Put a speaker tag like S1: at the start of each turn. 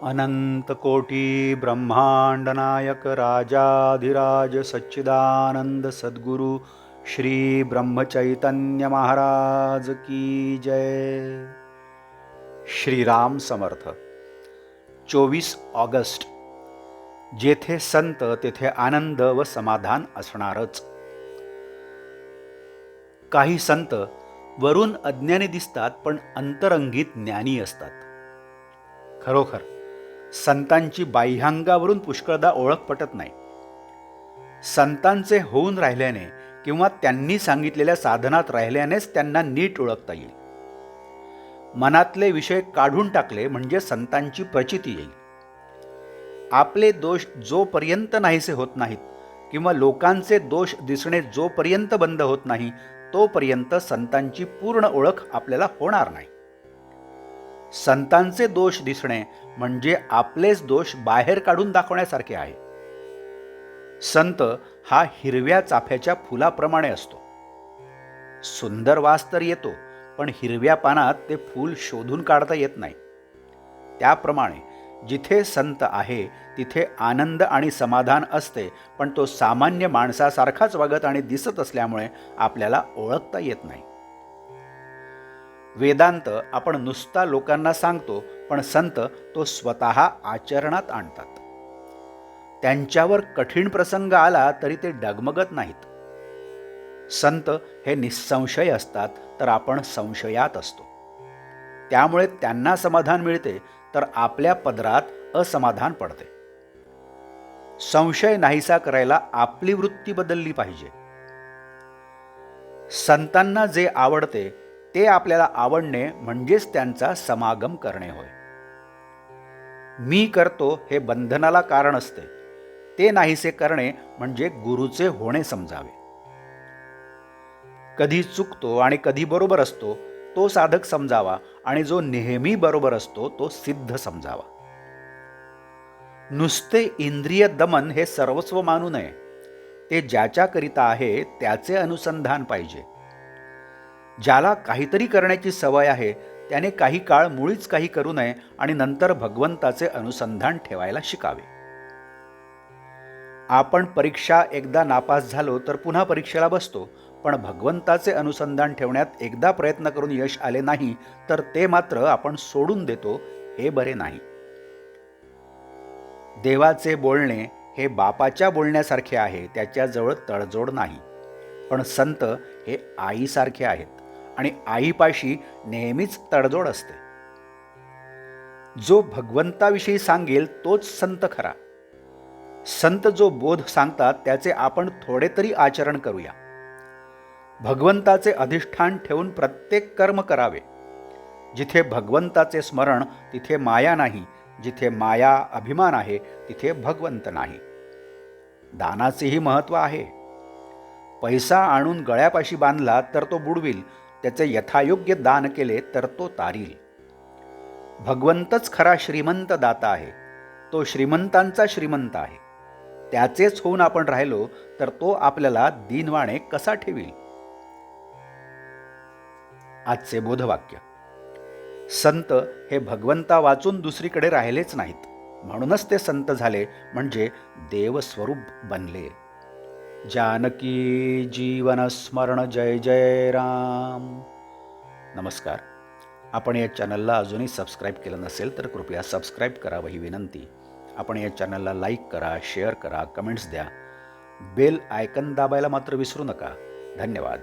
S1: अनंत कोटी ब्रह्मांड नायक राजाधिराज सच्चिदानंद सद्गुरु श्री ब्रह्मचैतन्य महाराज की जय. श्रीराम समर्थ. 24 ऑगस्ट. जेथे संत तेथे आनंद व समाधान असणारच. काही संत वरून अज्ञानी दिसतात पण अंतरंगित ज्ञानी असतात. खरोखर संतांची बाह्यांगावरून पुष्कळदा ओळख पटत नाही. संतांचे होऊन राहिल्याने किंवा त्यांनी सांगितलेल्या साधनात राहिल्यानेच त्यांना नीट ओळखता येईल. मनातले विषय काढून टाकले म्हणजे संतांची प्रचिती येईल. आपले दोष जोपर्यंत नाहीसे होत नाहीत किंवा लोकांचे दोष दिसणे जोपर्यंत बंद होत नाही तोपर्यंत संतांची पूर्ण ओळख आपल्याला होणार नाही. संतांचे दोष दिसणे म्हणजे आपलेच दोष बाहेर काढून दाखवण्यासारखे आहे. संत हा हिरव्या चाफ्याच्या फुलाप्रमाणे असतो. सुंदर वास तर येतो पण हिरव्या पानात ते फूल शोधून काढता येत नाही. त्याप्रमाणे जिथे संत आहे तिथे आनंद आणि समाधान असते, पण तो सामान्य माणसासारखाच वागत आणि दिसत असल्यामुळे आपल्याला ओळखता येत नाही. वेदांत आपण नुसता लोकांना सांगतो, पण संत तो स्वतः आचरणात आणतात. त्यांच्यावर कठीण प्रसंग आला तरी ते डगमगत नाहीत. संत हे निसंशय असतात तर आपण संशयात असतो. त्यामुळे त्यांना समाधान मिळते तर आपल्या पदरात असमाधान पडते. संशय नाहीसा करायला आपली वृत्ती बदलली पाहिजे. संतांना जे आवडते ते आपल्याला आवडणे म्हणजेच त्यांचा समागम करणे होय. मी करतो हे बंधनाला कारण असते. ते नाहीसे करणे म्हणजे गुरुचे होणे समजावे. कधी चुकतो आणि कधी बरोबर असतो तो साधक समजावा आणि जो नेहमी बरोबर असतो तो सिद्ध समजावा. नुसते इंद्रिय दमन हे सर्वस्व मानू नये. ते ज्याच्याकरिता आहे त्याचे अनुसंधान पाहिजे. ज्याला काहीतरी करण्याची सवय आहे त्याने काही काळ मुळीच काही करू नये आणि नंतर भगवंताचे अनुसंधान ठेवायला शिकावे. आपण परीक्षा एकदा नापास झालो तर पुन्हा परीक्षेला बसतो, पण भगवंताचे अनुसंधान ठेवण्यात एकदा प्रयत्न करून यश आले नाही तर ते मात्र आपण सोडून देतो, हे बरे नाही. देवाचे बोलणे हे बापाच्या बोलण्यासारखे आहे, त्याच्याजवळ तडजोड नाही. पण संत हे आईसारखे आहेत आणि आईपाशी नेहमीच तडजोड असते. जो भगवंताविषयी सांगेल तोच संत खरा. संत जो बोध सांगतात त्याचे आपण थोडे तरी आचरण करूया. भगवंताचे अधिष्ठान ठेवून प्रत्येक कर्म करावे. जिथे भगवंताचे स्मरण तिथे माया नाही. जिथे माया अभिमान आहे तिथे भगवंत नाही. दानाचेही महत्त्व आहे. पैसा आणून गळ्यापाशी बांधला तर तो बुडविल, त्याचे यथायोग्य दान केले तर तो तारील. भगवंतच खरा श्रीमंत दाता आहे. तो श्रीमंतांचा श्रीमंत आहे. त्याचेच होऊन आपण राहिलो तर तो आपल्याला दीनवाणे कसा ठेवील. आजचे बोधवाक्य. संत हे भगवंता वाचून दुसरीकडे राहिलेच नाहीत, म्हणूनच ते संत झाले म्हणजे देवस्वरूप बनले. जानकी जीवन स्मरण जय जय राम. नमस्कार. आपण या चॅनलला अजूनही सबस्क्राईब केलं नसेल तर कृपया सबस्क्राईब करावं ही विनंती. आपण या चॅनलला लाईक करा, शेअर करा, कमेंट्स द्या. बेल आयकन दाबायला मात्र विसरू नका. धन्यवाद.